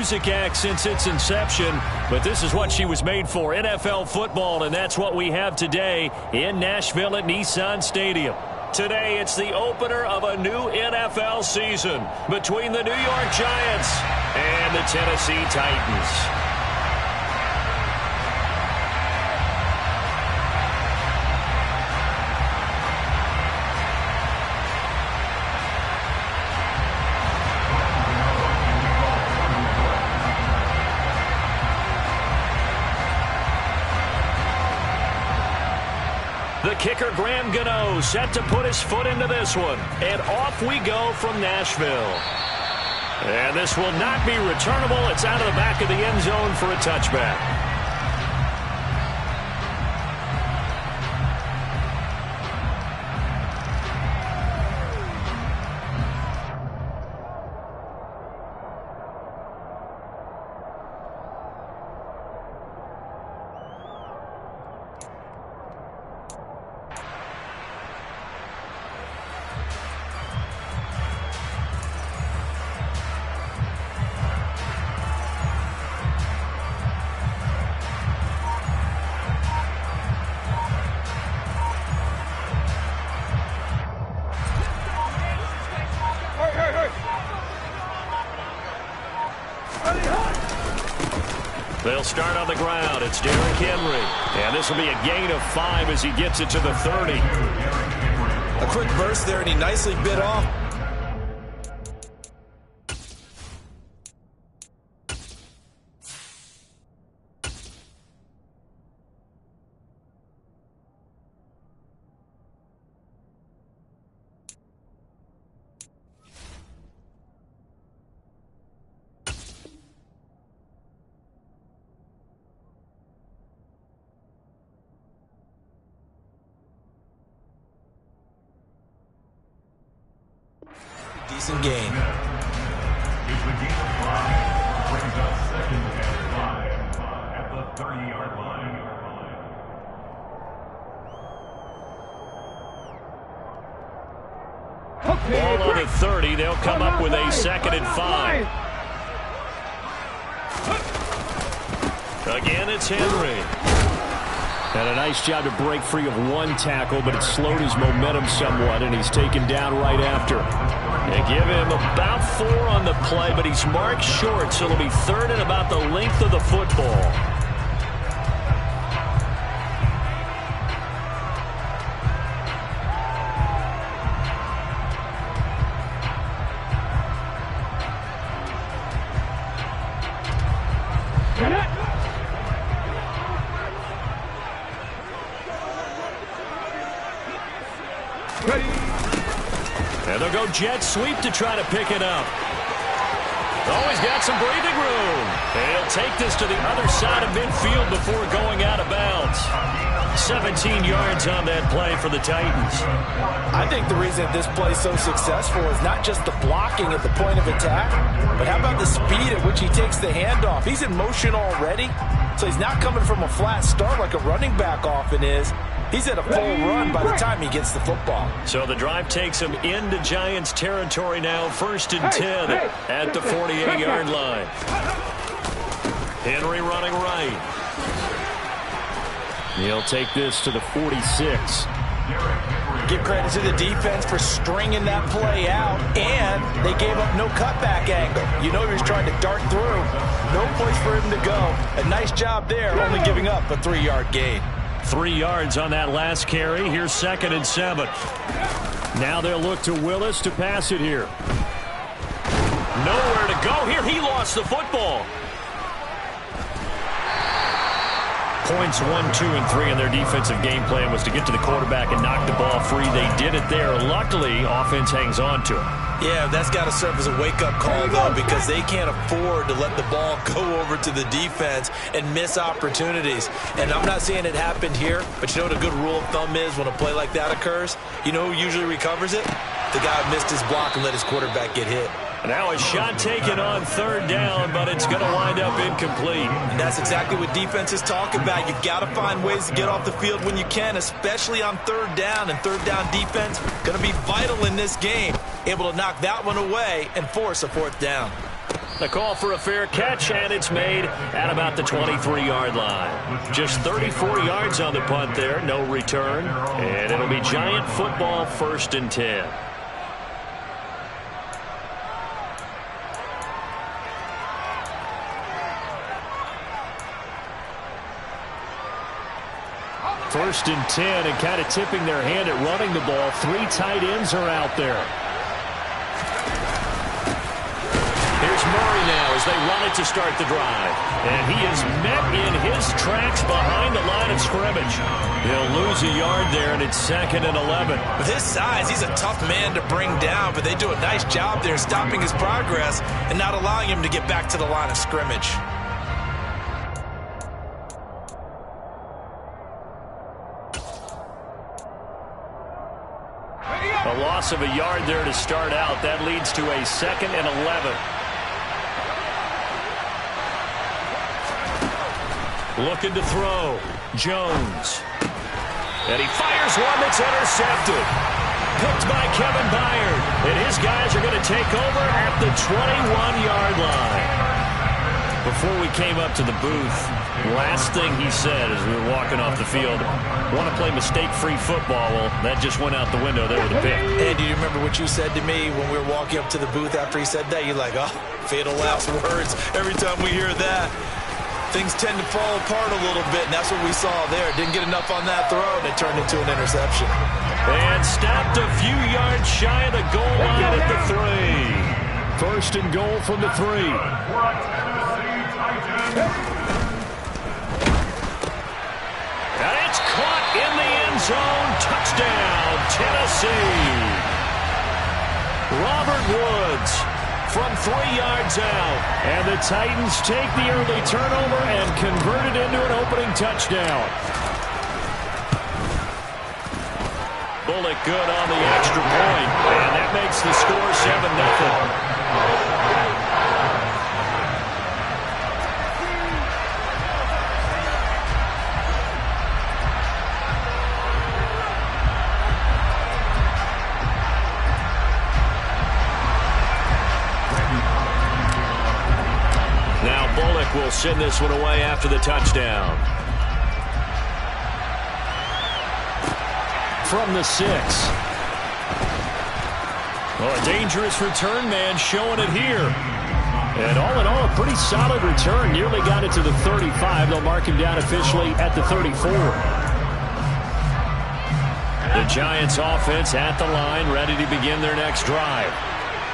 music act since its inception, but this is what she was made for, NFL football, and that's what we have today in Nashville at Nissan Stadium. Today, it's the opener of a new NFL season between the New York Giants and the Tennessee Titans. The kicker, Graham Gano, set to put his foot into this one. And off we go from Nashville. And this will not be returnable. It's out of the back of the end zone for a touchback. They'll start on the ground. It's Derrick Henry. And this will be a gain of 5 as he gets it to the 30. A quick burst there, and he nicely bit off. Decent gain. It's the gain of 5. Brings up second and 5 at the 30-yard line. Ball on the 30. They'll come up with a second and 5. Again, it's Henry. And a nice job to break free of one tackle, but it slowed his momentum somewhat, and he's taken down right after. They give him about 4 on the play, but he's marked short, so it'll be third and about the length of the football. And they'll go jet sweep to try to pick it up. Oh, he's got some breathing room. He'll take this to the other side of midfield before going out of bounds. 17 yards on that play for the Titans. I think the reason this play is so successful is not just the blocking at the point of attack, but how about the speed at which he takes the handoff? He's in motion already, so he's not coming from a flat start like a running back often is. He's at a full run by the time he gets the football. So the drive takes him into Giants territory now, 1st and 10 at the 48-yard line. Henry running right. He'll take this to the 46. Give credit to the defense for stringing that play out, and they gave up no cutback angle. You know he was trying to dart through. No place for him to go. A nice job there, only giving up a 3-yard gain. 3 yards on that last carry. Here's 2nd and 7. Now they'll look to Willis to pass it here. Nowhere to go here. He lost the football. Points 1, 2, and 3 in their defensive game plan was to get to the quarterback and knock the ball free. They did it there. Luckily, offense hangs on to it. Yeah, that's got to serve as a wake-up call, though, because they can't afford to let the ball go over to the defense and miss opportunities. And I'm not saying it happened here, but you know what a good rule of thumb is when a play like that occurs? You know who usually recovers it? The guy who missed his block and let his quarterback get hit. Now a shot taken on 3rd down, but it's going to wind up incomplete. And that's exactly what defenses talk about. You've got to find ways to get off the field when you can, especially on 3rd down. And 3rd down defense going to be vital in this game. Able to knock that one away and force a 4th down. The call for a fair catch, and it's made at about the 23-yard line. Just 34 yards on the punt there, no return. And it'll be Giant football, 1st and 10. First and 10, and kind of tipping their hand at running the ball. 3 tight ends are out there. Here's Murray now as they run it to start the drive. And he is met in his tracks behind the line of scrimmage. He'll lose a yard there, and it's 2nd and 11. With his size, he's a tough man to bring down, but they do a nice job there stopping his progress and not allowing him to get back to the line of scrimmage. A loss of a yard there to start out. That leads to a 2nd and 11. Looking to throw. Jones. And he fires one that's intercepted. Picked by Kevin Byard. And his guys are going to take over at the 21-yard line. Before we came up to the booth, last thing he said as we were walking off the field, want to play mistake-free football. Well, that just went out the window there with a pick. Hey, do you remember what you said to me when we were walking up to the booth after he said that? You're like, oh, fatal last words. Every time we hear that, things tend to fall apart a little bit, and that's what we saw there. Didn't get enough on that throw, and it turned into an interception. And stopped a few yards shy of the goal line at the 3. 1st and goal from the 3. And it's caught in the end zone. Touchdown, Tennessee. Robert Woods from 3 yards out. And the Titans take the early turnover and convert it into an opening touchdown. Bullock good on the extra point. And that makes the score 7-0. Will send this one away after the touchdown. From the 6. Well, a dangerous return man showing it here. And all in all, a pretty solid return. Nearly got it to the 35. They'll mark him down officially at the 34. The Giants offense at the line, ready to begin their next drive.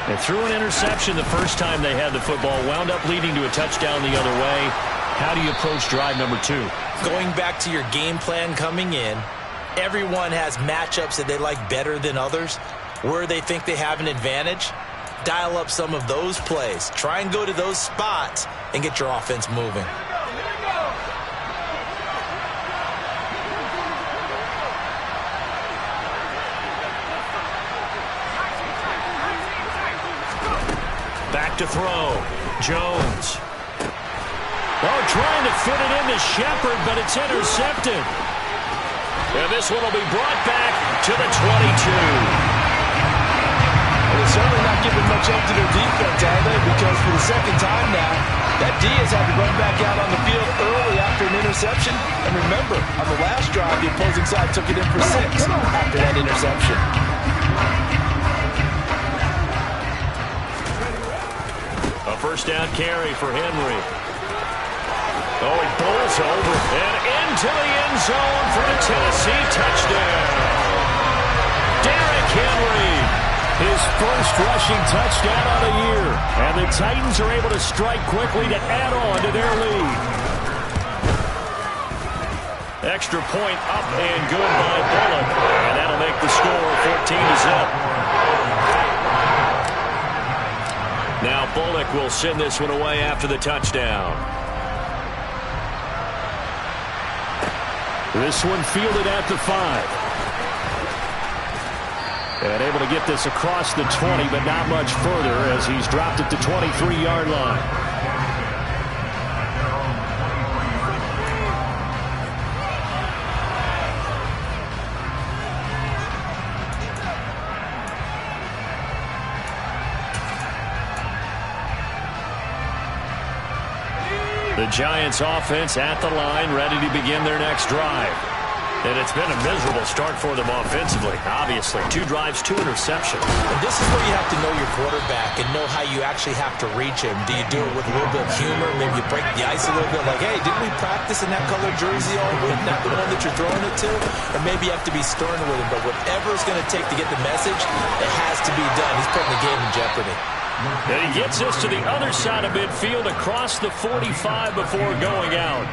They threw an interception the first time they had the football, wound up leading to a touchdown the other way. How do you approach drive number 2? Going back to your game plan coming in, everyone has matchups that they like better than others. Where they think they have an advantage, dial up some of those plays. Try and go to those spots and get your offense moving. Back to throw. Jones. Oh, trying to fit it into Shepard, but it's intercepted. And this one will be brought back to the 22. Well, they're certainly not giving much up to their defense, are they? Because for the second time now, that D has had to run back out on the field early after an interception. And remember, on the last drive, the opposing side took it in for 6 after that interception. A first down carry for Henry. Oh, he bowls over and into the end zone for the Tennessee touchdown. Derrick Henry, his first rushing touchdown of the year. And the Titans are able to strike quickly to add on to their lead. Extra point up and good by Bullock. And that'll make the score 14-0. Now Bullock will send this one away after the touchdown. This one fielded at the 5. And able to get this across the 20, but not much further as he's dropped at the 23-yard line. The Giants offense at the line, ready to begin their next drive. And it's been a miserable start for them offensively, obviously. 2 drives, 2 interceptions. And this is where you have to know your quarterback and know how you actually have to reach him. Do you do it with a little bit of humor? Maybe you break the ice a little bit, like, hey, didn't we practice in that colored jersey all week? Not the one that you're throwing it to? Or maybe you have to be stern with him. But whatever it's going to take to get the message, it has to be done. He's putting the game in jeopardy. And he gets us to the other side of midfield across the 45 before going out.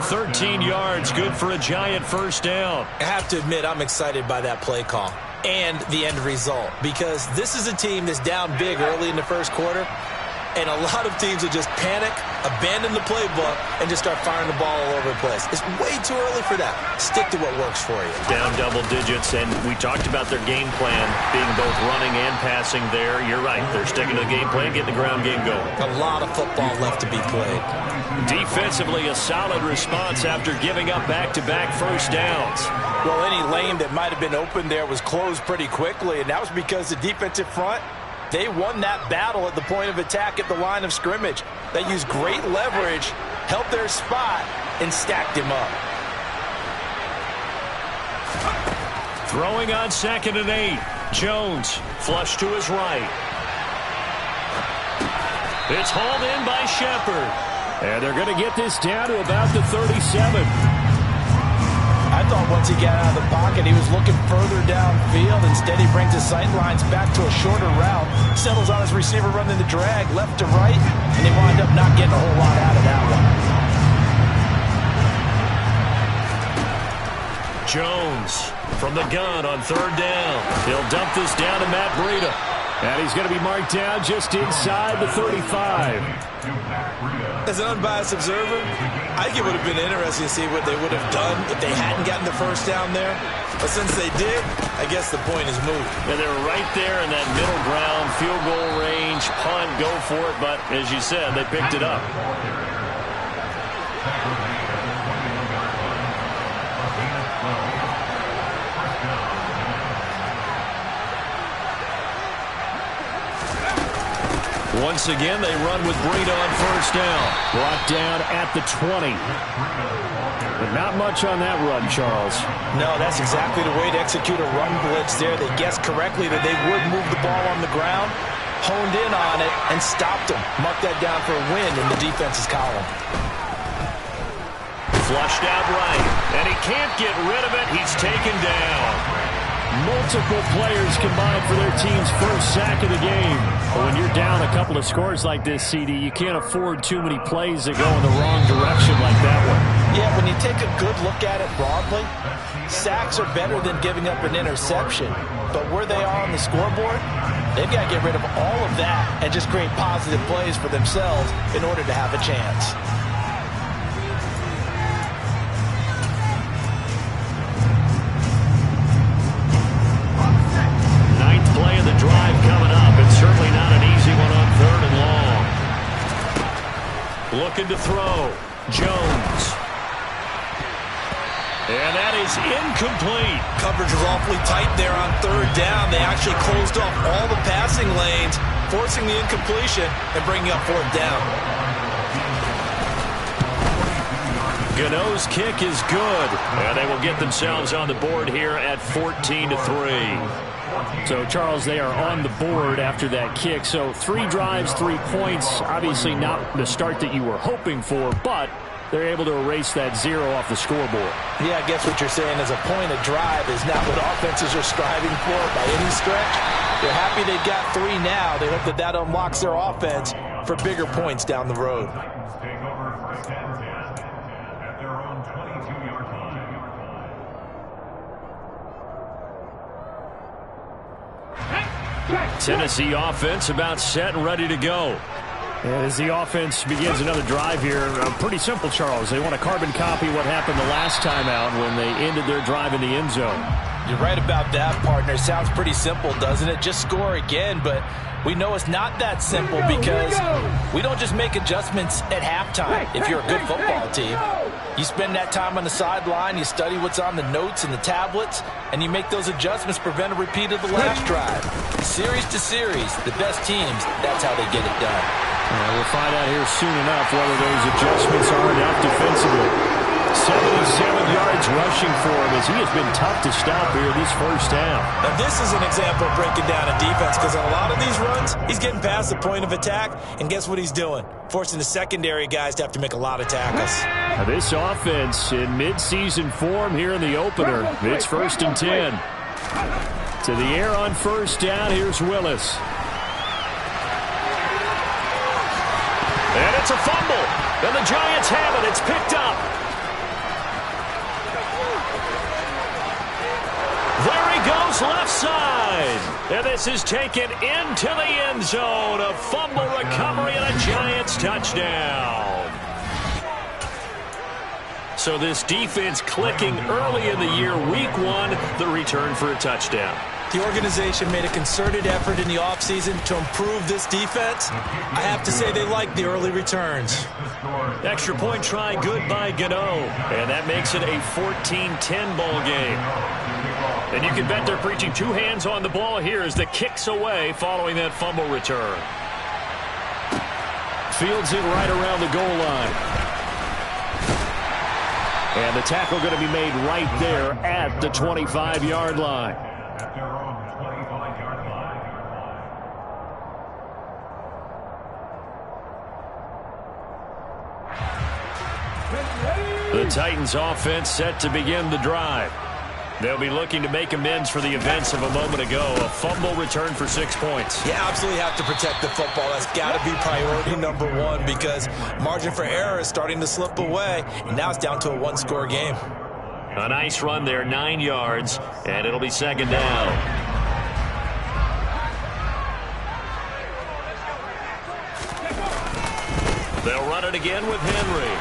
13 yards, good for a Giant first down. I have to admit, I'm excited by that play call and the end result, because this is a team that's down big early in the first quarter, and a lot of teams will just panic, abandon the playbook, and just start firing the ball all over the place. It's way too early for that. Stick to what works for you. Down double digits, and we talked about their game plan being both running and passing there. You're right. They're sticking to the game plan, getting the ground game going. A lot of football left to be played. Defensively, a solid response after giving up back-to-back first downs. Well, any lane that might have been open there was closed pretty quickly, and that was because the defensive front, they won that battle at the point of attack at the line of scrimmage. They used great leverage, held their spot, and stacked him up. Throwing on 2nd and 8. Jones, flush to his right. It's hauled in by Shepard. And they're going to get this down to about the 37. I thought once he got out of the pocket, he was looking further downfield. Instead, he brings his sight lines back to a shorter route, settles on his receiver running the drag left to right, and they wind up not getting a whole lot out of that one. Jones from the gun on 3rd down. He'll dump this down to Matt Breida. And he's going to be marked down just inside the 35. As an unbiased observer, I think it would have been interesting to see what they would have done if they hadn't gotten the first down there. But since they did, I guess the point is moved. And they were right there in that middle ground, field goal range, punt, go for it. But as you said, they picked it up. Once again, they run with Breida on first down. Brought down at the 20. But not much on that run, Charles. No, that's exactly the way to execute a run blitz there. They guessed correctly that they would move the ball on the ground, honed in on it, and stopped them. Mark that down for a win in the defense's column. Flushed out right, and he can't get rid of it. He's taken down. Multiple players combined for their team's first sack of the game. But when you're down a couple of scores like this, CD, you can't afford too many plays that go in the wrong direction like that one. Yeah, when you take a good look at it broadly, sacks are better than giving up an interception. But where they are on the scoreboard, they've got to get rid of all of that and just create positive plays for themselves in order to have a chance. Drive coming up. It's certainly not an easy one on 3rd and long. Looking to throw. Jones. And that is incomplete. Coverage was awfully tight there on 3rd down. They actually closed off all the passing lanes, forcing the incompletion and bringing up 4th down. Gano's kick is good. And they will get themselves on the board here at 14-3. So, Charles, they are on the board after that kick. So 3 drives, 3 points. Obviously not the start that you were hoping for, but they're able to erase that 0 off the scoreboard. Yeah, I guess what you're saying is a point of drive is not what offenses are striving for by any stretch. They're happy they've got 3 now. They hope that that unlocks their offense for bigger points down the road. Take over 1st and 10 at their own 22-yard line. Tennessee offense about set and ready to go. And as the offense begins another drive here, pretty simple, Charles. They want to carbon copy what happened the last time out when they ended their drive in the end zone. You're right about that, partner. Sounds pretty simple, doesn't it? Just score again, but we know it's not that simple because we don't just make adjustments at halftime if you're a good football team. You spend that time on the sideline, you study what's on the notes and the tablets, and you make those adjustments to prevent a repeat of the last drive. Series to series, the best teams, that's how they get it done. We'll find out here soon enough whether those adjustments are enough defensively. 77 yards rushing for him as he has been tough to stop here this first half. Now this is an example of breaking down a defense because on a lot of these runs, he's getting past the point of attack, and guess what he's doing? Forcing the secondary guys to have to make a lot of tackles. Now this offense in mid-season form here in the opener. It's 1st and 10. To the air on first down, here's Willis. And it's a fumble. And the Giants have it. It's picked up. There he goes, left side. And this is taken into the end zone. A fumble recovery and a Giants touchdown. So this defense clicking early in the year, week 1, the return for a touchdown. The organization made a concerted effort in the offseason to improve this defense. I have to say they like the early returns. Extra point try good by Gano. And that makes it a 14-10 ball game. And you can bet they're preaching 2 hands on the ball here as the kick's away following that fumble return. Fields it right around the goal line. And the tackle going to be made right there at the 25-yard line. At their own 25-yard line. The Titans offense set to begin the drive. They'll be looking to make amends for the events of a moment ago. A fumble return for 6 points. You absolutely have to protect the football. That's got to be priority number 1 because margin for error is starting to slip away, and now it's down to a 1-score game. A nice run there, 9 yards, and it'll be 2nd down. They'll run it again with Henry.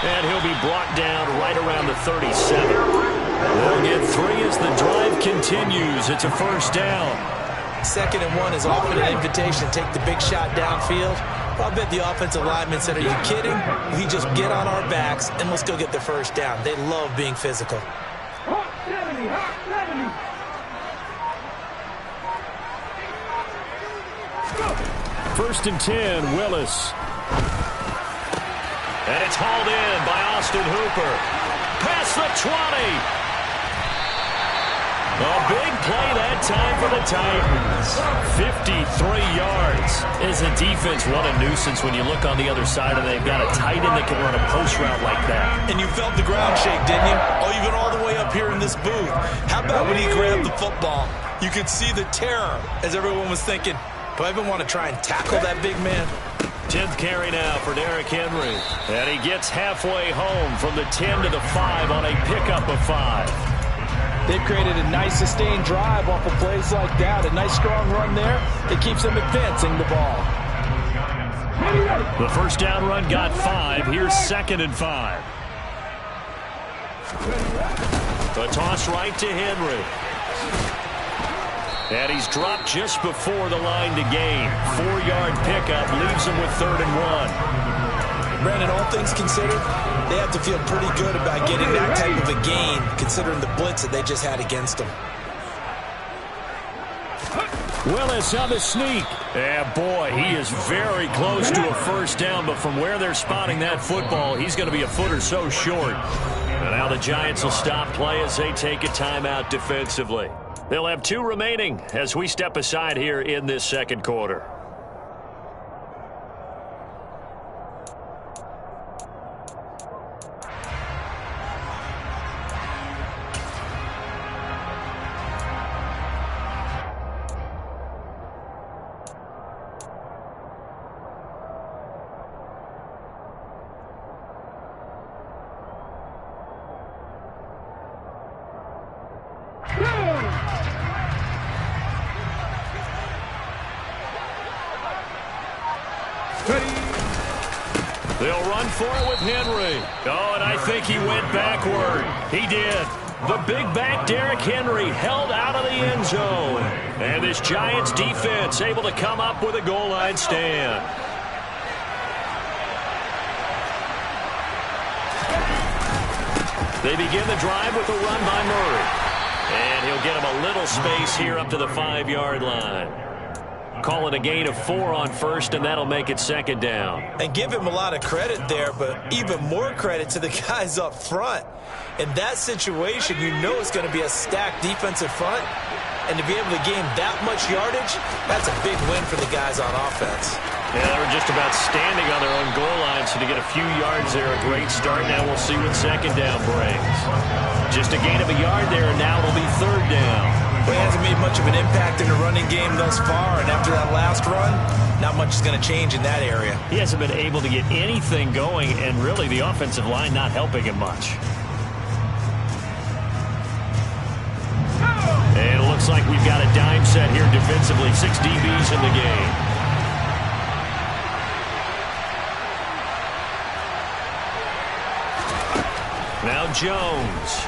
And he'll be brought down right around the 37. They'll get 3 as the drive continues. It's a 1st down. 2nd and 1 is often an invitation to take the big shot downfield. Well, I bet the offensive lineman said, are you kidding? We just get on our backs and let's go get the 1st down. They love being physical. 1st and 10, Willis. And it's hauled in by Austin Hooper. Past the 20. A big play that time for the Titans. 53 yards. As a defense, what a nuisance when you look on the other side and they've got a tight end that can run a post route like that. And you felt the ground shake, didn't you? Oh, you've been all the way up here in this booth. How about when he grabbed the football? You could see the terror as everyone was thinking, do I even want to try and tackle that big man? 10th carry now for Derrick Henry. And he gets halfway home from the 10 to the 5 on a pickup of 5. They've created a nice sustained drive off of plays like that. A nice strong run there that keeps them advancing the ball. The 1st down run got 5. Here's 2nd and 5. The toss right to Henry. And he's dropped just before the line to gain. 4-yard pickup leaves him with 3rd and 1. Brandon, all things considered, they have to feel pretty good about getting that type of a gain, considering the blitz that they just had against them. Willis on the sneak. And boy, he is very close to a 1st down, but from where they're spotting that football, he's going to be a foot or so short. And now the Giants will stop play as they take a timeout defensively. They'll have 2 remaining as we step aside here in this 2nd quarter. They'll run for it with Henry. Oh, and I think he went backward. He did. The big back Derrick Henry held out of the end zone. And this Giants defense able to come up with a goal line stand. They begin the drive with a run by Murray. And he'll get him a little space here up to the 5-yard line. Call it a gain of 4 on first, and that'll make it second down. And give him a lot of credit there, but even more credit to the guys up front. In that situation, you know it's going to be a stacked defensive front, and to be able to gain that much yardage, that's a big win for the guys on offense. Yeah, they were just about standing on their own goal line, so to get a few yards there, a great start. Now we'll see what second down brings. Just a gain of a yard there, and now it'll be third down. Well, he hasn't made much of an impact in the running game thus far, and after that last run, not much is going to change in that area. He hasn't been able to get anything going, and really the offensive line not helping him much. And it looks like we've got a dime set here defensively. 6 DBs in the game. Now Jones.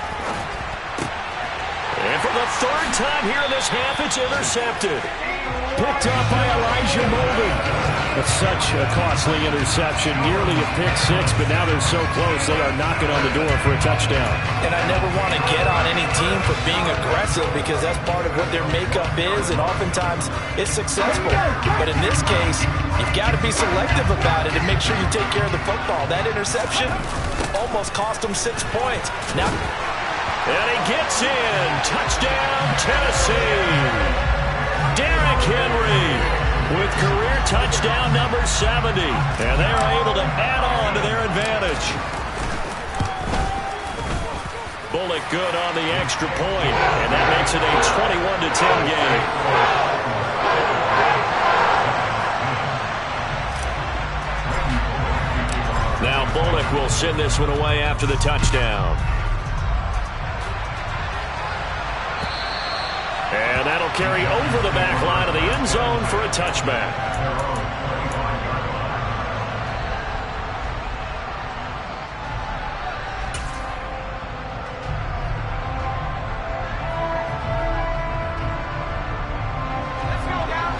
And for the third time here in this half, it's intercepted. Picked up by Elijah Molden. It's such a costly interception. Nearly a pick six, but now they're so close they are knocking on the door for a touchdown. And I never want to get on any team for being aggressive because that's part of what their makeup is, and oftentimes it's successful. But in this case, you've got to be selective about it and make sure you take care of the football. That interception almost cost them 6 points. Now, and he gets in. Touchdown, Tennessee. Derrick Henry with career touchdown number 70. And they're able to add on to their advantage. Bullock good on the extra point. And that makes it a 21-10 game. Now Bullock will send this one away after the touchdown. And that'll carry over the back line of the end zone for a touchback.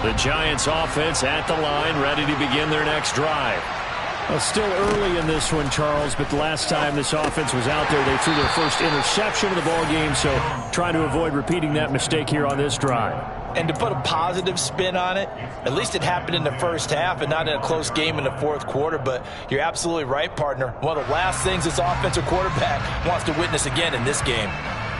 The Giants offense at the line, ready to begin their next drive. Well, still early in this one, Charles, but the last time this offense was out there, they threw their first interception of the ball game, so trying to avoid repeating that mistake here on this drive. and to put a positive spin on it, at least it happened in the first half and not in a close game in the fourth quarter. But you're absolutely right, partner. One of the last things this offensive quarterback wants to witness again in this game.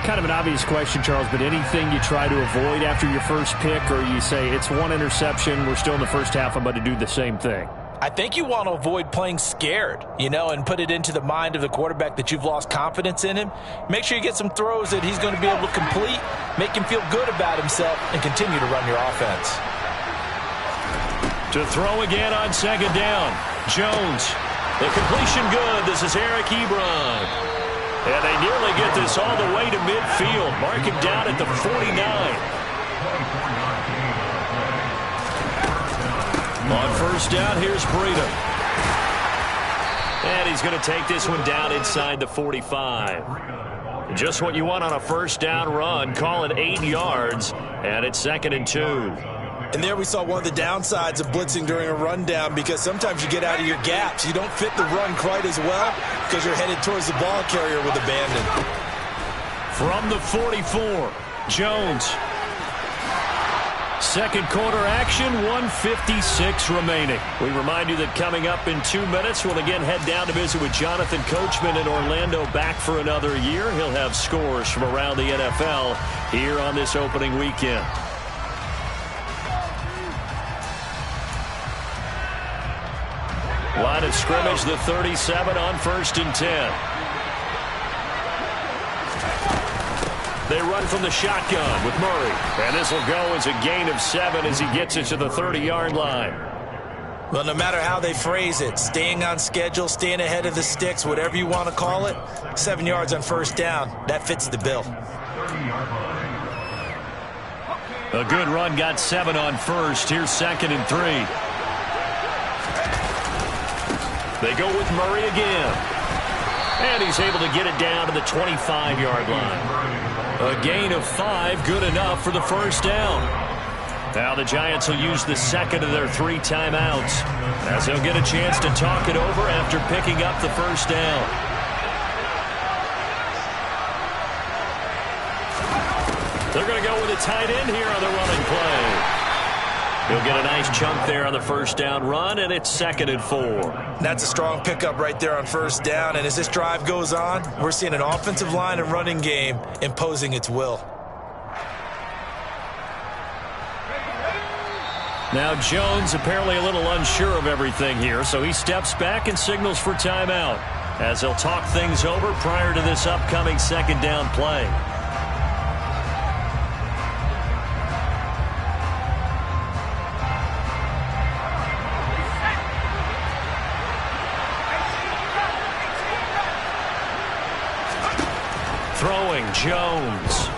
Kind of an obvious question, Charles, but anything you try to avoid after your first pick, or you say it's one interception, we're still in the first half, I'm about to do the same thing? I think you want to avoid playing scared, and put it into the mind of the quarterback that you've lost confidence in him. Make sure you get some throws that he's going to be able to complete, make him feel good about himself, and continue to run your offense. To throw again on second down. Jones. The completion good. This is Eric Ebron. And they nearly get this all the way to midfield. Mark him down at the 49. On first down, here's Breida. And he's going to take this one down inside the 45. Just what you want on a first down run. Call it 8 yards. And it's 2nd and 2. And there we saw one of the downsides of blitzing during a rundown, because sometimes you get out of your gaps. You don't fit the run quite as well because you're headed towards the ball carrier with abandon. From the 44, Jones. Second quarter action, 1:56 remaining. We remind you that coming up in 2 minutes, we'll again head down to visit with Jonathan Coachman in Orlando, back for another year. He'll have scores from around the NFL here on this opening weekend. Line of scrimmage, the 37 on 1st and 10. They run from the shotgun with Murray. And this will go as a gain of 7 as he gets it to the 30-yard line. Well, no matter how they phrase it, staying on schedule, staying ahead of the sticks, whatever you want to call it, 7 yards on first down, that fits the bill. A good run got 7 on first. Here's 2nd and 3. They go with Murray again. And he's able to get it down to the 25-yard line. A gain of 5, good enough for the first down. Now the Giants will use the second of their 3 timeouts, as they'll get a chance to talk it over after picking up the first down. They're going to go with a tight end here on the running play. He'll get a nice chunk there on the first down run, and it's 2nd and 4. That's a strong pickup right there on first down, and as this drive goes on, we're seeing an offensive line and running game imposing its will. Now Jones apparently a little unsure of everything here, so he steps back and signals for timeout as he'll talk things over prior to this upcoming 2nd down play. Throwing Jones.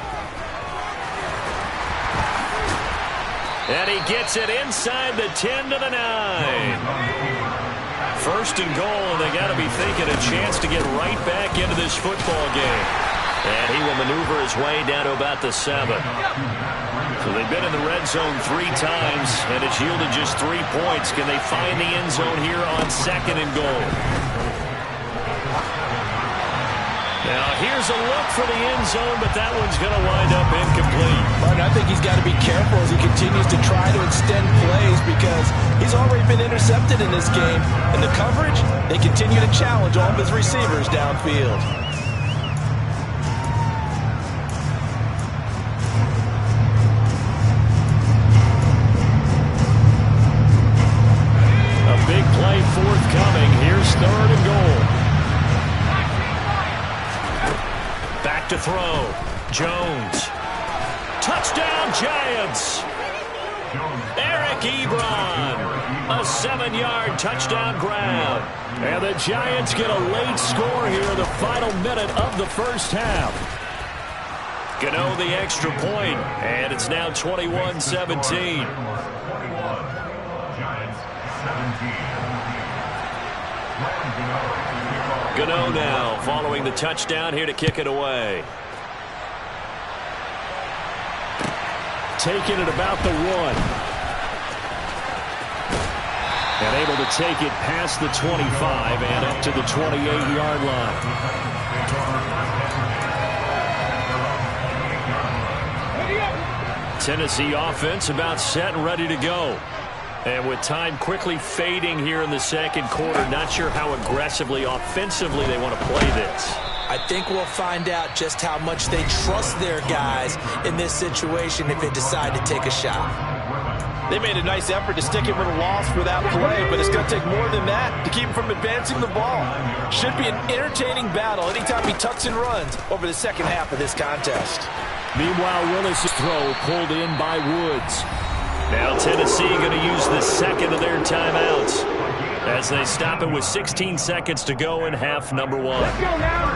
And he gets it inside the 10 to the 9. 1st and goal, and they got to be thinking a chance to get right back into this football game. And he will maneuver his way down to about the 7. So they've been in the red zone 3 times, and it's yielded just 3 points. Can they find the end zone here on 2nd and goal? Now, here's a look for the end zone, but that one's going to wind up incomplete. Martin, I think he's got to be careful as he continues to try to extend plays because he's already been intercepted in this game. And the coverage, they continue to challenge all of his receivers downfield. A big play forthcoming. Here's 3rd and goal. Back to throw. Jones. Touchdown, Giants. Eric Ebron. A 7-yard touchdown grab. And the Giants get a late score here in the final minute of the first half. Gano the extra point, and it's now 21-17. Gano now following the touchdown here to kick it away. Taking it about the 1. And able to take it past the 25 and up to the 28-yard line. Tennessee offense about set and ready to go. And with time quickly fading here in the 2nd quarter, not sure how aggressively, offensively they want to play this. I think we'll find out just how much they trust their guys in this situation if they decide to take a shot. They made a nice effort to stick him with a loss for that play, but it's going to take more than that to keep him from advancing the ball. Should be an entertaining battle anytime he tucks and runs over the 2nd half of this contest. Meanwhile, Willis' throw pulled in by Woods. Now Tennessee going to use the 2nd of their timeouts as they stop it with 16 seconds to go in half number 1. Let's go now.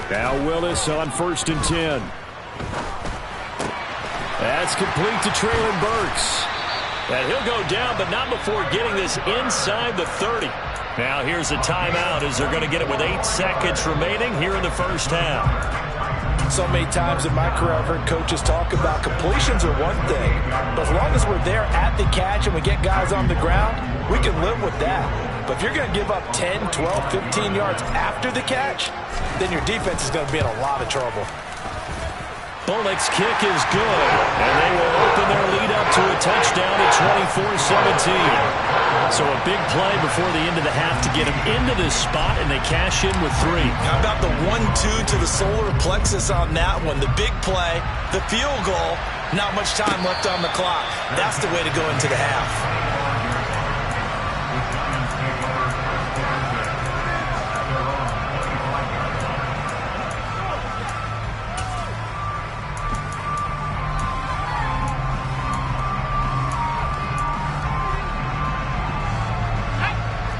Now Willis on 1st and 10. That's complete to Traylon Burks. And he'll go down, but not before getting this inside the 30. Now here's a timeout as they're going to get it with 8 seconds remaining here in the first half. So many times in my career I've heard coaches talk about completions are one thing, but as long as we're there at the catch and we get guys on the ground, we can live with that. But if you're going to give up 10, 12, 15 yards after the catch, then your defense is going to be in a lot of trouble. Bullock's kick is good, and they will open their lead up to a touchdown at 24-17. So a big play before the end of the half to get them into this spot, and they cash in with 3. How about the 1-2 to the solar plexus on that one? The big play, the field goal, not much time left on the clock. That's the way to go into the half.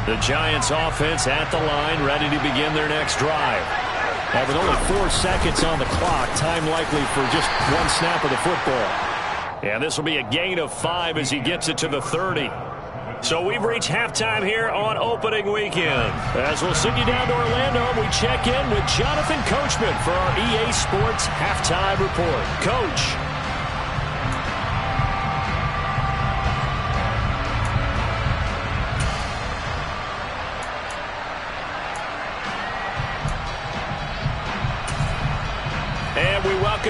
The Giants offense at the line, ready to begin their next drive. And with only 4 seconds on the clock, time likely for just 1 snap of the football. And this will be a gain of 5 as he gets it to the 30. So we've reached halftime here on opening weekend. As we'll send you down to Orlando, we check in with Jonathan Coachman for our EA Sports Halftime Report. Coach.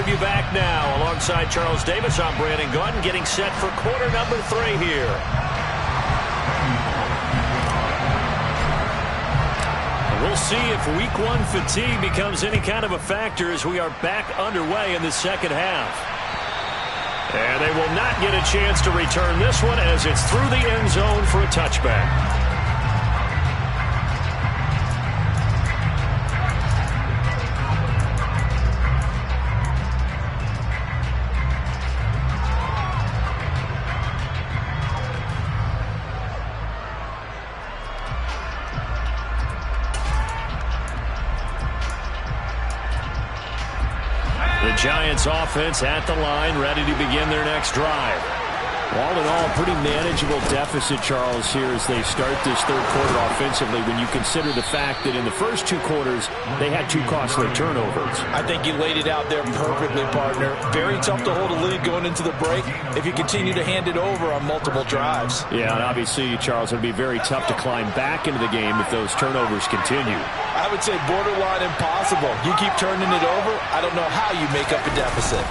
welcome you back now. Alongside Charles Davis, I'm Brandon Gaudin, getting set for quarter number 3 here. We'll see if week 1 fatigue becomes any kind of a factor as we are back underway in the second half. And they will not get a chance to return this one as it's through the end zone for a touchback. The Giants offense at the line, ready to begin their next drive. All in all, pretty manageable deficit, Charles, here as they start this third quarter offensively when you consider the fact that in the first 2 quarters, they had 2 costly turnovers. I think you laid it out there perfectly, partner. Very tough to hold a lead going into the break if you continue to hand it over on multiple drives. Yeah, and obviously, Charles, it would be very tough to climb back into the game if those turnovers continue. I would say borderline impossible. You keep turning it over, I don't know how you make up a deficit.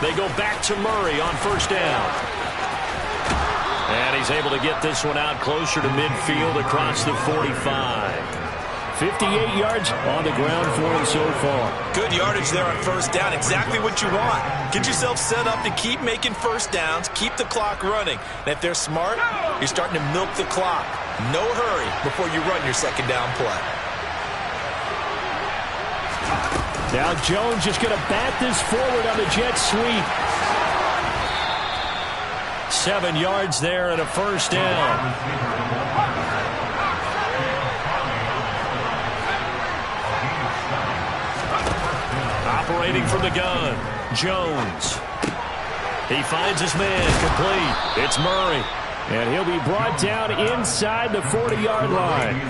They go back to Murray on first down. And he's able to get this one out closer to midfield across the 45. 58 yards on the ground for him so far. Good yardage there on first down. Exactly what you want. Get yourself set up to keep making first downs, keep the clock running. And if they're smart, you're starting to milk the clock. No hurry before you run your second down play. Now Jones just going to bat this forward on the jet sweep. 7 yards there and a first down. Operating from the gun, Jones. He finds his man complete. It's Murray. And he'll be brought down inside the 40-yard line.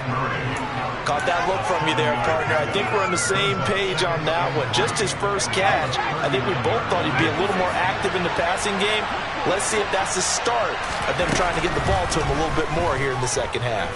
Caught that look from you there, partner. I think we're on the same page on that one. Just his first catch. I think we both thought he'd be a little more active in the passing game. Let's see if that's the start of them trying to get the ball to him a little bit more here in the second half.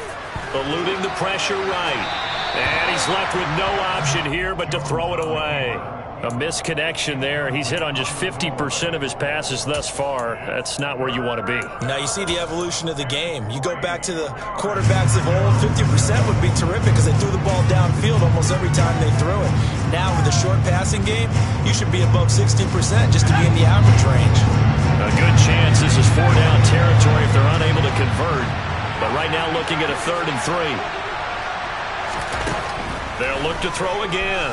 Eluding the pressure right. And he's left with no option here but to throw it away. A misconnection there. He's hit on just 50% of his passes thus far. That's not where you want to be. Now you see the evolution of the game. You go back to the quarterbacks of old, 50% would be terrific because they threw the ball downfield almost every time they threw it. Now with a short passing game, you should be above 60% just to be in the average range. A good chance this is 4-down territory if they're unable to convert. But right now looking at a 3rd and 3. They'll look to throw again.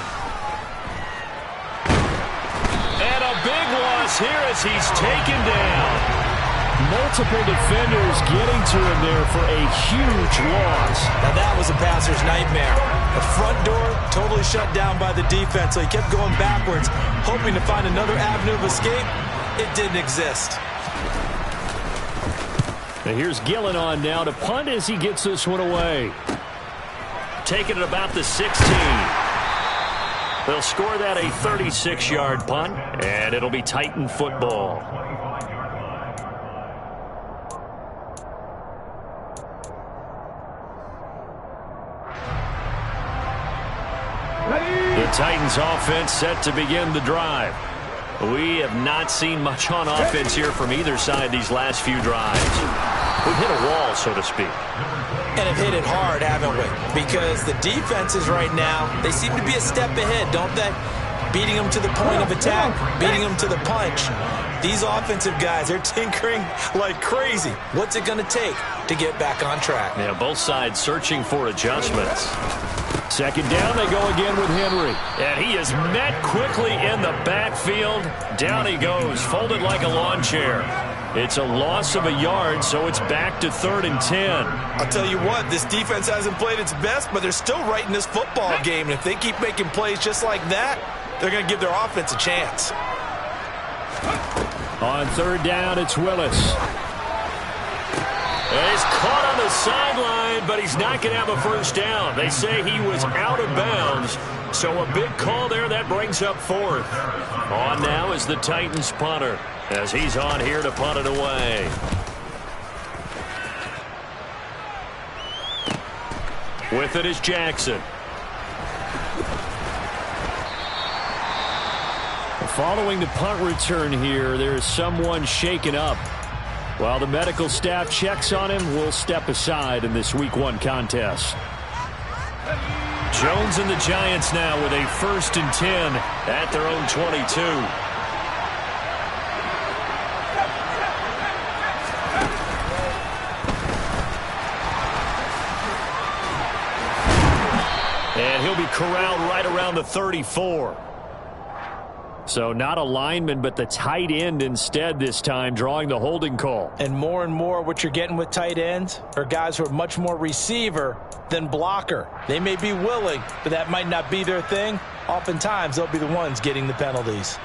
And a big loss here as he's taken down. Multiple defenders getting to him there for a huge loss. Now that was a passer's nightmare. The front door totally shut down by the defense, so he kept going backwards, hoping to find another avenue of escape. It didn't exist. And here's Gillen on now to punt as he gets this one away. Taking it about the 16. They'll score that a 36-yard punt, and it'll be Titan football. The Titans offense set to begin the drive. We have not seen much on offense here from either side these last few drives. We've hit a wall, so to speak. And have hit it hard, haven't we? Because the defenses right now, they seem to be a step ahead, don't they? Beating them to the point of attack, beating them to the punch. These offensive guys, they're tinkering like crazy. What's it going to take to get back on track? Yeah, both sides searching for adjustments. Second down, they go again with Henry. And he is met quickly in the backfield. Down he goes, folded like a lawn chair. It's a loss of a yard, so it's back to 3rd and 10. I'll tell you what, this defense hasn't played its best, but they're still right in this football game. And if they keep making plays just like that, they're going to give their offense a chance. On 3rd down, it's Willis. And he's caught on the sideline, but he's not going to have a first down. They say he was out of bounds, so a big call there. That brings up 4th. On now is the Titans punter, as he's on here to punt it away. With it is Jackson. Following the punt return here, there's someone shaken up. While the medical staff checks on him, we'll step aside in this Week 1 contest. Jones and the Giants now with a 1st and 10 at their own 22. And he'll be corralled right around the 34. So not a lineman, but the tight end instead this time, drawing the holding call. And more what you're getting with tight ends are guys who are much more receiver than blocker. They may be willing, but that might not be their thing. Oftentimes, they'll be the ones getting the penalties.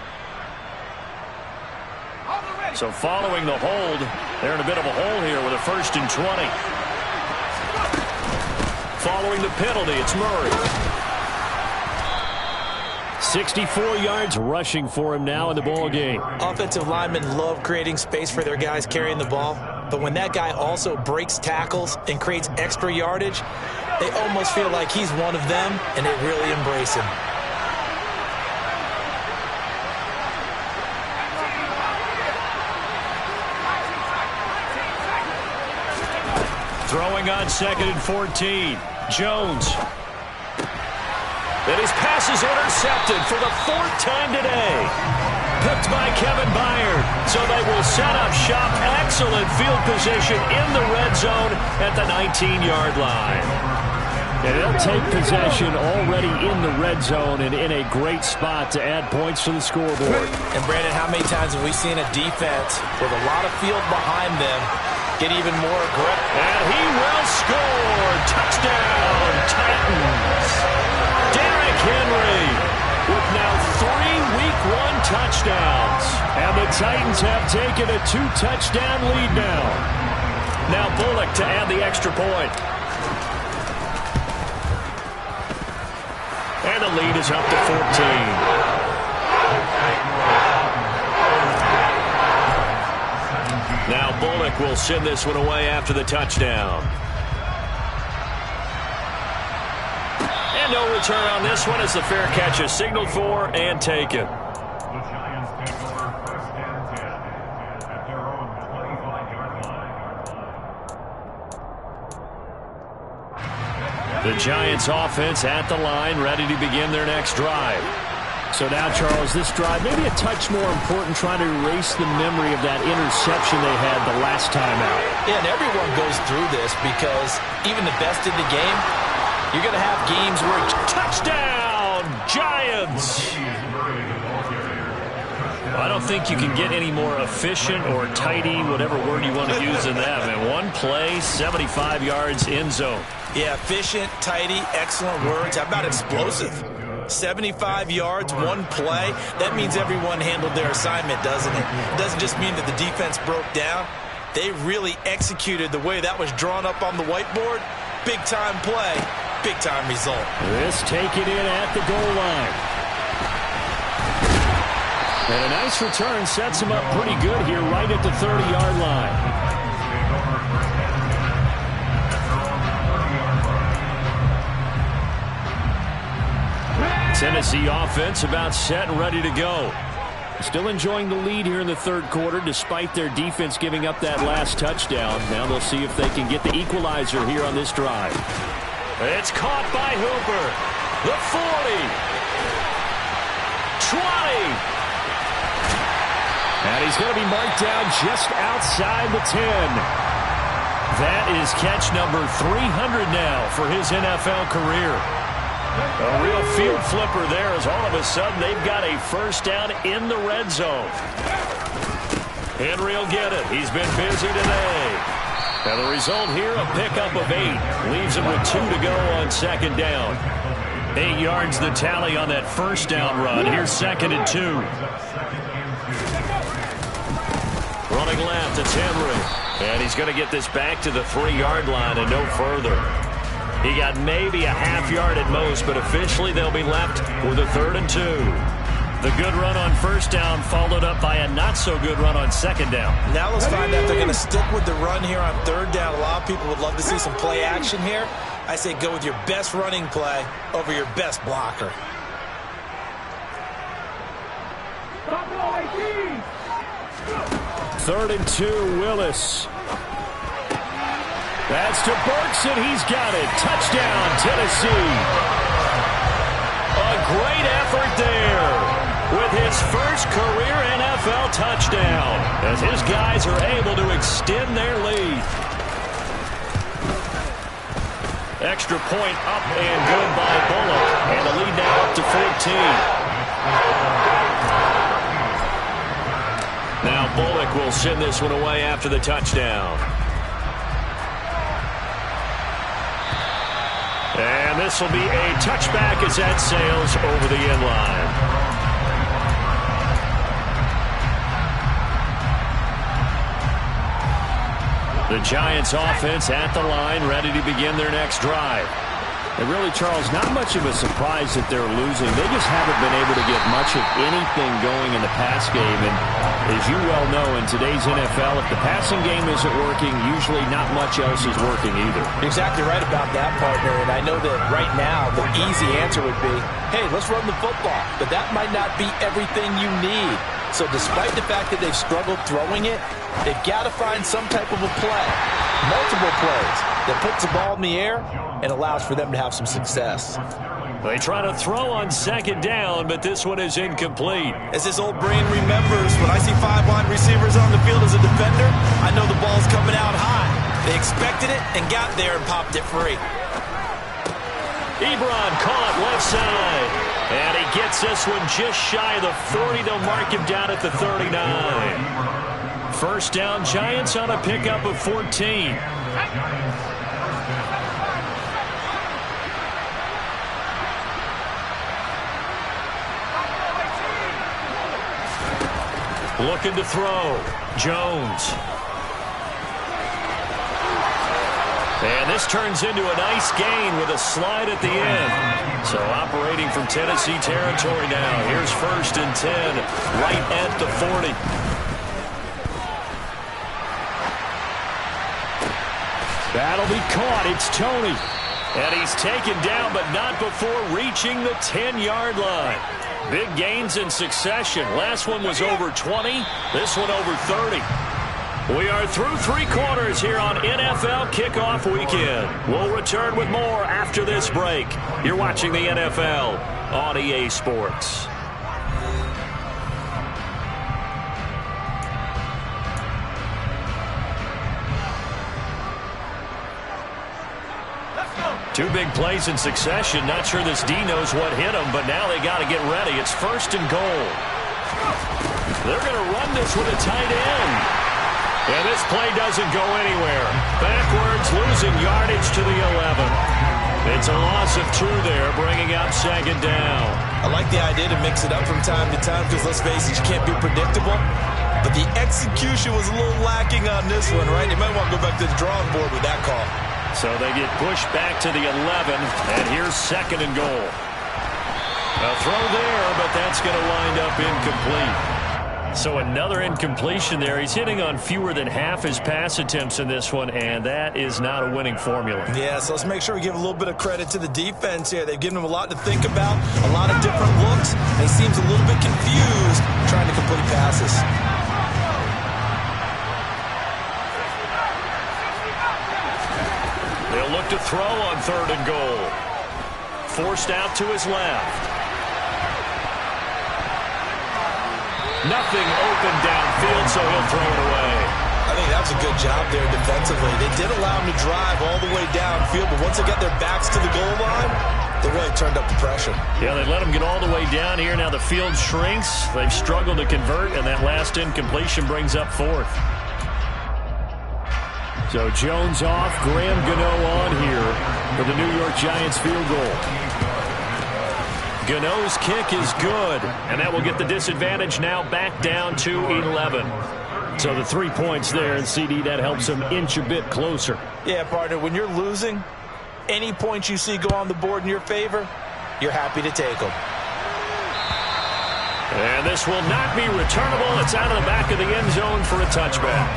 So following the hold, they're in a bit of a hole here with a 1st and 20. Following the penalty, it's Murray. 64 yards rushing for him now in the ball game. Offensive linemen love creating space for their guys carrying the ball, but when that guy also breaks tackles and creates extra yardage, they almost feel like he's one of them, and they really embrace him. Throwing on 2nd and 14. Jones. And his pass is intercepted for the 4th time today. Picked by Kevin Byard. So they will set up shop. Excellent field position in the red zone at the 19-yard line. And they'll take possession already in the red zone and in a great spot to add points to the scoreboard. And Brandon, how many times have we seen a defense with a lot of field behind them get even more aggressive? And he will score. Touchdown, Titans. Derrick Henry with now 3 Week 1 touchdowns. And the Titans have taken a 2-touchdown lead now. Now Bullock to add the extra point. And the lead is up to 14. Now Bullock will send this one away after the touchdown. And no return on this one as the fair catch is signaled for and taken. The Giants take over 1st and 10 at their own 25-yard line. The Giants offense at the line, ready to begin their next drive. So now, Charles, this drive maybe a touch more important, trying to erase the memory of that interception they had the last time out. Yeah, and everyone goes through this because even the best in the game, you're going to have games where touchdown, Giants! I don't think you can get any more efficient or tidy, whatever word you want to use in that, man. One play, 75 yards, end zone. Yeah, efficient, tidy, excellent words. How about explosive? 75 yards, one play. That means everyone handled their assignment, doesn't it? It doesn't just mean that the defense broke down. They really executed the way that was drawn up on the whiteboard. Big-time play, big-time result. This taken in at the goal line. And a nice return sets him up pretty good here right at the 30-yard line. Tennessee offense about set and ready to go. Still enjoying the lead here in the 3rd quarter despite their defense giving up that last touchdown. Now they'll see if they can get the equalizer here on this drive. It's caught by Hooper. The 40. 20. And he's going to be marked down just outside the 10. That is catch number 300 now for his NFL career. A real field flipper there as all of a sudden they've got a 1st down in the red zone. Henry will get it. He's been busy today. And the result here, a pickup of 8. Leaves him with 2 to go on 2nd down. 8 yards the tally on that 1st down run. Here's 2nd and 2. Running left, it's Henry. And he's going to get this back to the 3-yard line and no further. He got maybe a half yard at most, but officially they'll be left with a 3rd and 2. The good run on 1st down followed up by a not-so-good run on 2nd down. Now let's find out if they're going to stick with the run here on 3rd down. A lot of people would love to see some play action here. I say go with your best running play over your best blocker. 3rd and 2, Willis. That's to Burks, and he's got it. Touchdown, Tennessee. A great effort there with his first career NFL touchdown as his guys are able to extend their lead. Extra point up and good by Bullock, and the lead now up to 14. Now Bullock will send this one away after the touchdown. And this will be a touchback as that sails over the end line. The Giants offense at the line, ready to begin their next drive. And really, Charles, not much of a surprise that they're losing. They just haven't been able to get much of anything going in the pass game. And as you well know, in today's NFL, if the passing game isn't working, usually not much else is working either. Exactly right about that, partner. And I know that right now the easy answer would be, hey, let's run the football. But that might not be everything you need. So despite the fact that they've struggled throwing it, they've got to find some type of a play, multiple plays, that puts the ball in the air and allows for them to have some success. They try to throw on 2nd down, but this one is incomplete. As this old brain remembers, when I see 5 wide receivers on the field as a defender, I know the ball's coming out high. They expected it and got there and popped it free. Ebron caught left side. And he gets this one just shy of the 40. They'll mark him down at the 39. 1st down, Giants on a pickup of 14. Looking to throw. Jones. And this turns into a nice gain with a slide at the end. So operating from Tennessee territory now. Here's 1st and 10, right at the 40. That'll be caught. It's Tony. And he's taken down, but not before reaching the 10-yard line. Big gains in succession. Last one was over 20. This one over 30. We are through 3 quarters here on NFL Kickoff Weekend. We'll return with more after this break. You're watching the NFL on EA Sports. Two big plays in succession. Not sure this D knows what hit him, but now they got to get ready. It's 1st and goal. They're going to run this with a tight end. And this play doesn't go anywhere. Backwards, losing yardage to the 11. It's a loss of 2 there, bringing up 2nd down. I like the idea to mix it up from time to time because, let's face it, you can't be predictable. But the execution was a little lacking on this one, right? They might want to go back to the drawing board with that call. So they get pushed back to the 11, and here's 2nd and goal. A throw there, but that's going to wind up incomplete. So another incompletion there. He's hitting on fewer than half his pass attempts in this one, and that is not a winning formula. Yeah, so let's make sure we give a little bit of credit to the defense here. They've given him a lot to think about, a lot of different looks, and he seems a little bit confused trying to complete passes. They'll look to throw on 3rd and goal. Forced out to his left. Nothing open downfield, so he'll throw it away. I think that was a good job there defensively. They did allow him to drive all the way downfield, but once they got their backs to the goal line, they really turned up the pressure. Yeah, they let him get all the way down here. Now the field shrinks. They've struggled to convert, and that last incompletion brings up 4th. So Jones off, Graham Gano on here for the New York Giants field goal. Gano's kick is good, and that will get the disadvantage now back down to 11. So the 3 points there, and CD, that helps him inch a bit closer. Yeah, partner, when you're losing, any points you see go on the board in your favor, you're happy to take them. And this will not be returnable. It's out of the back of the end zone for a touchback.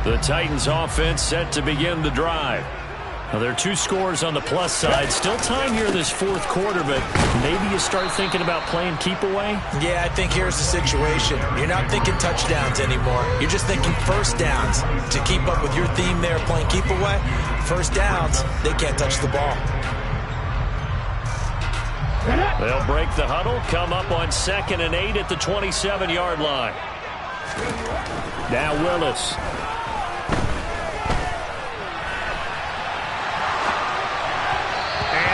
The Titans offense set to begin the drive. Well, there are 2 scores on the plus side. Still time here in this fourth quarter, but maybe you start thinking about playing keep away? Yeah, I think here's the situation. You're not thinking touchdowns anymore. You're just thinking first downs. To keep up with your theme there, playing keep away, first downs, they can't touch the ball. They'll break the huddle, come up on 2nd and 8 at the 27-yard line. Now Willis.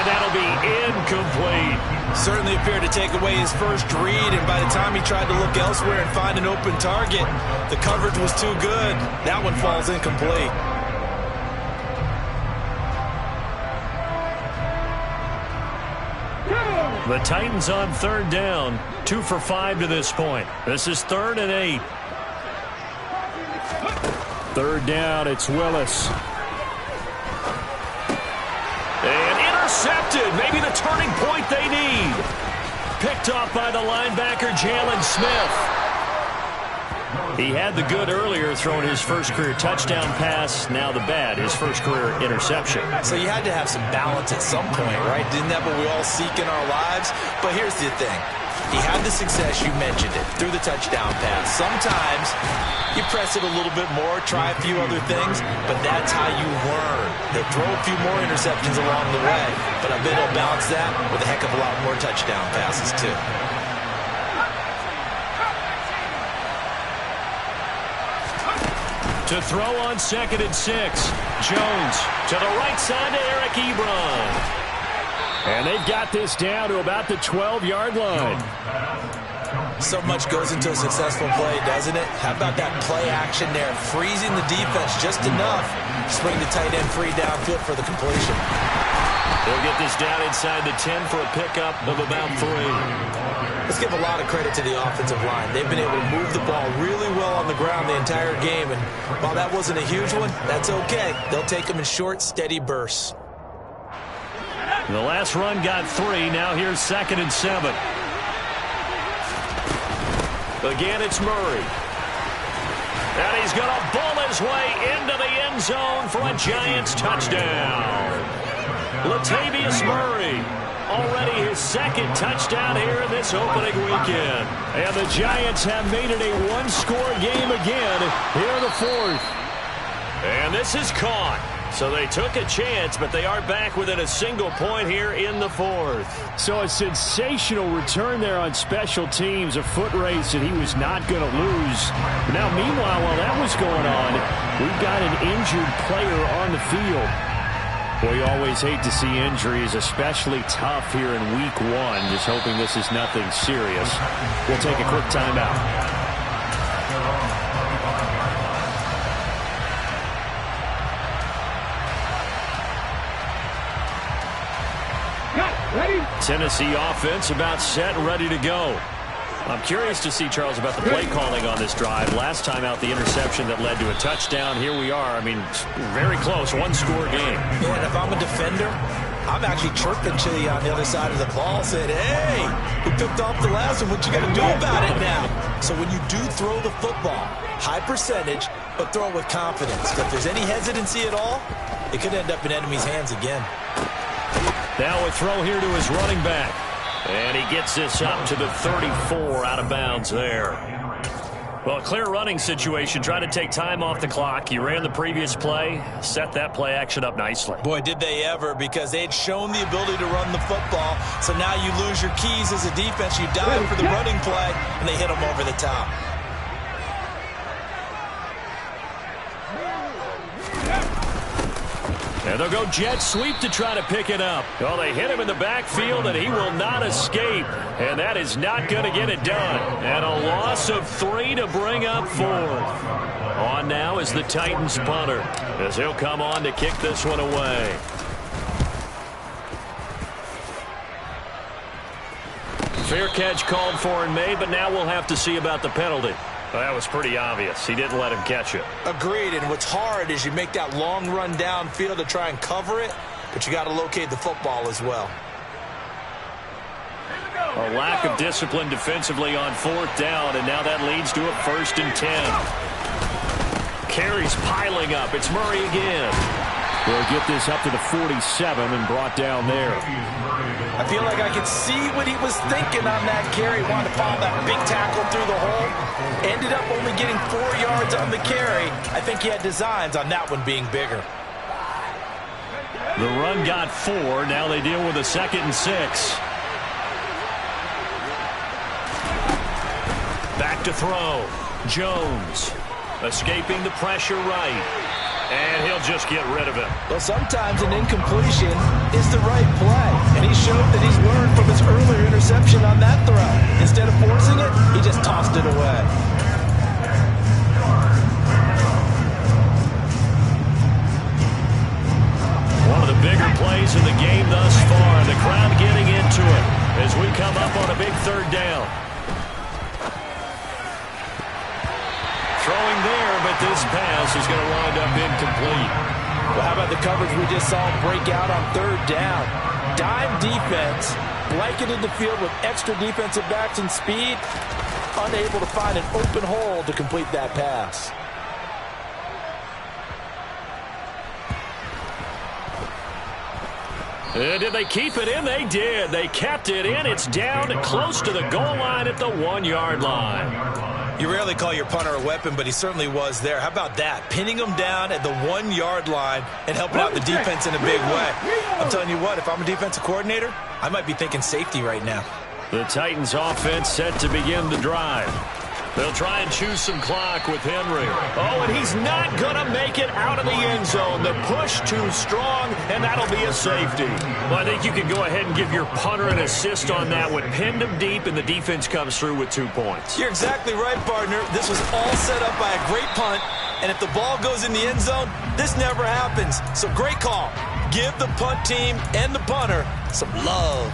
That'll be incomplete. Certainly appeared to take away his first read, and by the time he tried to look elsewhere and find an open target, the coverage was too good. That one falls incomplete. The Titans on 3rd down, 2 for 5 to this point. This is 3rd and 8. 3rd down, it's Willis. And intercepted. Maybe the turning point they need. Picked off by the linebacker, Jalen Smith. He had the good earlier, throwing his first career touchdown pass. Now the bad, his first career interception. So you had to have some balance at some point, right? Didn't that what we all seek in our lives? But here's the thing. He had the success, you mentioned it, through the touchdown pass. Sometimes you press it a little bit more, try a few other things, but that's how you learn. He'll throw a few more interceptions along the way, but I bet he'll balance that with a heck of a lot more touchdown passes, too. To throw on 2nd and 6. Jones to the right side to Eric Ebron. And they've got this down to about the 12-yard line. So much goes into a successful play, doesn't it? How about that play action there? Freezing the defense just enough to swing the tight end free downfield for the completion. They'll get this down inside the 10 for a pickup of about 3. Let's give a lot of credit to the offensive line. They've been able to move the ball really well on the ground the entire game. And while that wasn't a huge one, that's okay. They'll take them in short, steady bursts. The last run got 3. Now here's 2nd and 7. Again, it's Murray. And he's going to bull his way into the end zone for a Giants touchdown. Latavius Murray, already his 2nd touchdown here in this opening weekend. And the Giants have made it a one-score game again here in the 4th. And this is caught. So they took a chance, but they are back within a single point here in the 4th. So a sensational return there on special teams, a foot race that he was not going to lose. Now, meanwhile, while that was going on, we've got an injured player on the field. Boy, you always hate to see injuries, especially tough here in week 1. Just hoping this is nothing serious. We'll take a quick timeout. Tennessee offense about set and ready to go. I'm curious to see, Charles, about the play calling on this drive. Last time out, the interception that led to a touchdown. Here we are. I mean, very close, one-score game. Yeah, and if I'm a defender, I'm actually chirping to you on the other side of the ball, saying, hey, we picked off the last one. What you got to do about it now? So when you do throw the football, high percentage, but throw it with confidence. If there's any hesitancy at all, it could end up in enemy's hands again. Now a throw here to his running back. And he gets this up to the 34, out of bounds there. Well, a clear running situation. Try to take time off the clock. He ran the previous play, set that play action up nicely. Boy, did they ever, because they had shown the ability to run the football. So now you lose your keys as a defense. You dive for the running play, and they hit them over the top. And they'll go jet sweep to try to pick it up. Well, they hit him in the backfield, and he will not escape. And that is not going to get it done. And a loss of 3 to bring up 4. On now is the Titans punter, as he'll come on to kick this one away. Fair catch called for and made, but now we'll have to see about the penalty. Well, that was pretty obvious. He didn't let him catch it. Agreed, and what's hard is you make that long run downfield to try and cover it, but you got to locate the football as well. A lack of discipline defensively on 4th down, and now that leads to a 1st and 10. Carries piling up. It's Murray again. They'll get this up to the 47 and brought down there. I feel like I could see what he was thinking on that carry. Wanted to follow that big tackle through the hole. Ended up only getting 4 yards on the carry. I think he had designs on that one being bigger. The run got 4. Now they deal with a 2nd and 6. Back to throw. Jones escaping the pressure right. And he'll just get rid of it. Well, sometimes an incompletion is the right play. And he showed that he's learned from his earlier interception on that throw. Instead of forcing it, he just tossed it away. One of the bigger plays in the game thus far. The crowd getting into it as we come up on a big 3rd down. Throwing there, but this pass is going to wind up incomplete. Well, how about the coverage we just saw break out on 3rd down? Dime defense, blanketed the field with extra defensive backs and speed, unable to find an open hole to complete that pass. Did they keep it in? They did. They kept it in. It's down close to the goal line at the 1-yard line. You rarely call your punter a weapon, but he certainly was there. How about that? Pinning him down at the 1-yard line and helping out the defense in a big way. I'm telling you what, if I'm a defensive coordinator, I might be thinking safety right now. The Titans offense set to begin the drive. They'll try and choose some clock with Henry. Oh, and he's not going to make it out of the end zone. The push too strong, and that'll be a safety. Well, I think you can go ahead and give your punter an assist on that one. Pinned him deep, and the defense comes through with 2 points. You're exactly right, partner. This was all set up by a great punt, and if the ball goes in the end zone, this never happens. So great call. Give the punt team and the punter some love.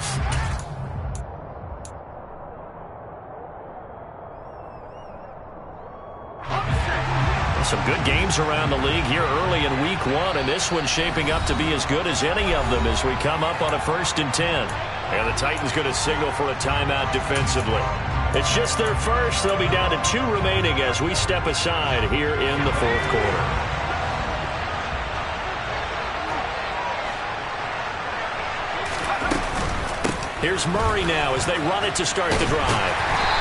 Some good games around the league here early in week 1, and this one's shaping up to be as good as any of them as we come up on a 1st and 10. And the Titans going to signal for a timeout defensively. It's just their first. They'll be down to 2 remaining as we step aside here in the 4th quarter. Here's Murray now as they run it to start the drive.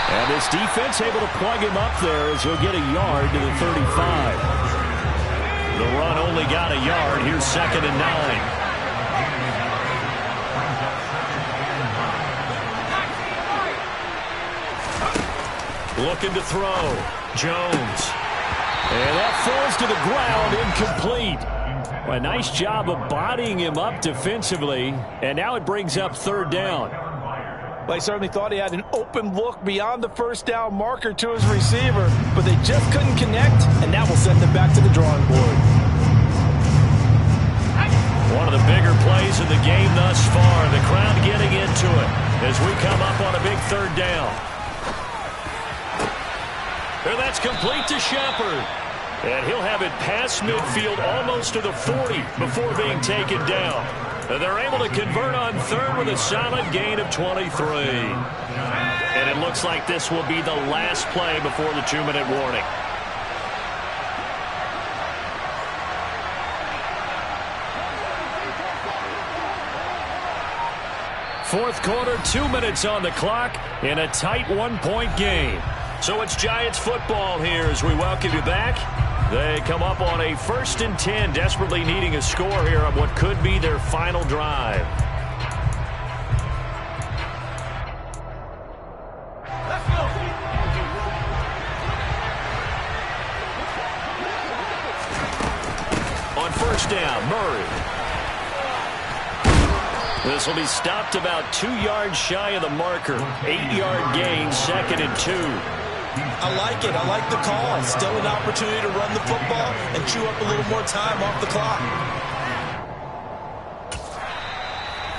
And this defense able to plug him up there as he'll get a yard to the 35. The run only got a yard. Here's 2nd and 9. Looking to throw. Jones. And that falls to the ground, incomplete. Well, a nice job of bodying him up defensively. And now it brings up 3rd down. Well, he certainly thought he had an open look beyond the 1st down marker to his receiver, but they just couldn't connect, and that will send them back to the drawing board. One of the bigger plays in the game thus far. The crowd getting into it as we come up on a big 3rd down. And that's complete to Shepard. And he'll have it past midfield almost to the 40 before being taken down. And they're able to convert on 3rd with a solid gain of 23. And it looks like this will be the last play before the 2-minute warning. Fourth quarter, 2 minutes on the clock in a tight 1-point game. So it's Giants football here as we welcome you back. They come up on a 1st and 10, desperately needing a score here on what could be their final drive. Let's go. On 1st down, Murray. This will be stopped about 2 yards shy of the marker. 8-yard gain, 2nd and 2. I like it. I like the call. Still an opportunity to run the football and chew up a little more time off the clock.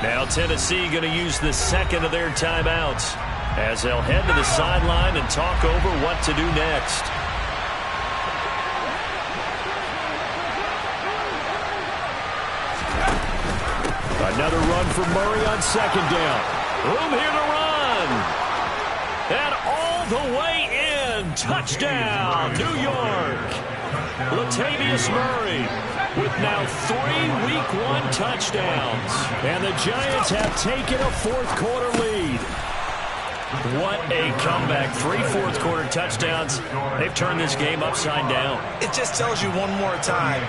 Now Tennessee going to use the 2nd of their timeouts as they'll head to the sideline and talk over what to do next. Another run for Murray on 2nd down. Room here to run. And all the way in. Touchdown, New York. Latavius Murray. with now 3 Week 1 touchdowns. And the Giants have taken a fourth-quarter lead. What a comeback. 3 fourth-quarter touchdowns. They've turned this game upside down. It just tells you one more time,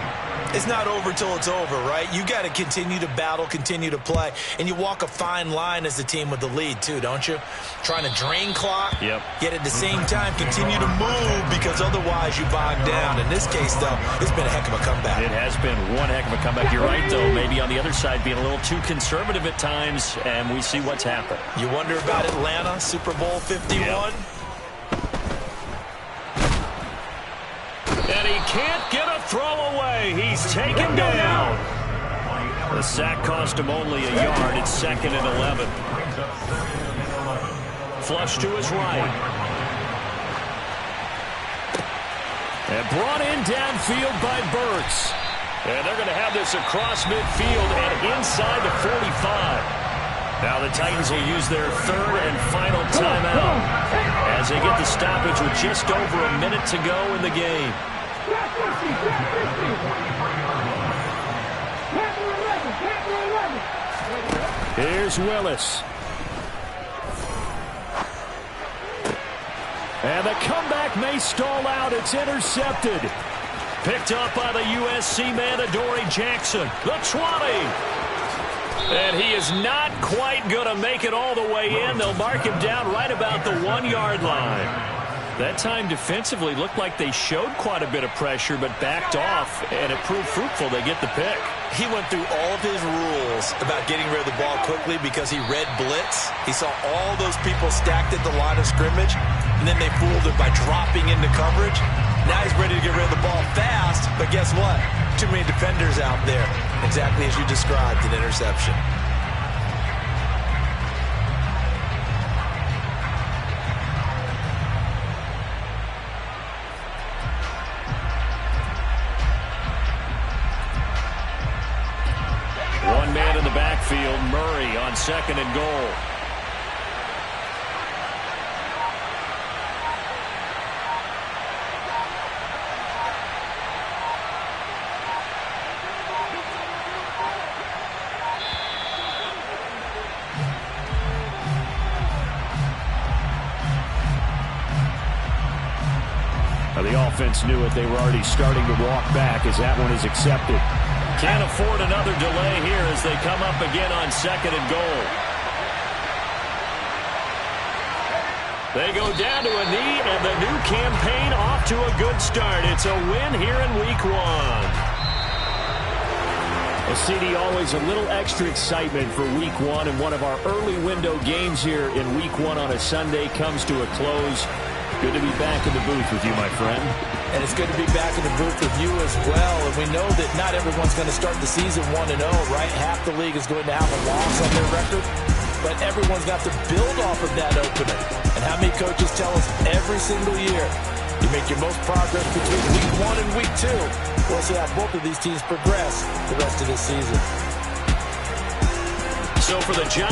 it's not over till it's over, right? You got to continue to battle, continue to play, and you walk a fine line as the team with the lead, too, don't you? Trying to drain clock, yet at the same time continue to move because otherwise you bog down. In this case, though, it's been a heck of a comeback. It has been one heck of a comeback. You're right, though. Maybe on the other side being a little too conservative at times, and we see what's happened. You wonder about Atlanta, Super Bowl 51? Yep. And he can't get a throw away. He's taken down. The sack cost him only a yard. It's 2nd and 11. Flush to his right. And brought in downfield by Burks. And they're going to have this across midfield and inside the 45. Now the Titans will use their 3rd and final timeout as they get the stoppage with just over a minute to go in the game. Here's Willis. And the comeback may stall out. It's intercepted. Picked up by the USC man, Adoree Jackson. The 20. And he is not quite going to make it all the way in. They'll mark him down right about the 1-yard line. That time defensively looked like they showed quite a bit of pressure but backed off, and it proved fruitful. They get the pick. He went through all of his rules about getting rid of the ball quickly because he read blitz. He saw all those people stacked at the line of scrimmage, and then they fooled him by dropping into coverage. Now he's ready to get rid of the ball fast, but guess what? Too many defenders out there. Exactly as you described, an interception. One man in the backfield, Murray on 2nd and goal. Now the offense knew it. They were already starting to walk back as that one is accepted. Can't afford another delay here as they come up again on 2nd and goal. They go down to a knee, and the new campaign off to a good start. It's a win here in Week 1. Well, CD, always a little extra excitement for Week 1, and one of our early window games here in Week 1 on a Sunday comes to a close. Good to be back in the booth with you, my friend. And it's good to be back in the booth with you as well. And we know that not everyone's going to start the season 1-0, right? Half the league is going to have a loss on their record. But everyone's got to build off of that opener. And how many coaches tell us every single year, you make your most progress between Week 1 and Week 2. We'll see how both of these teams progress the rest of this season. So for the Giants,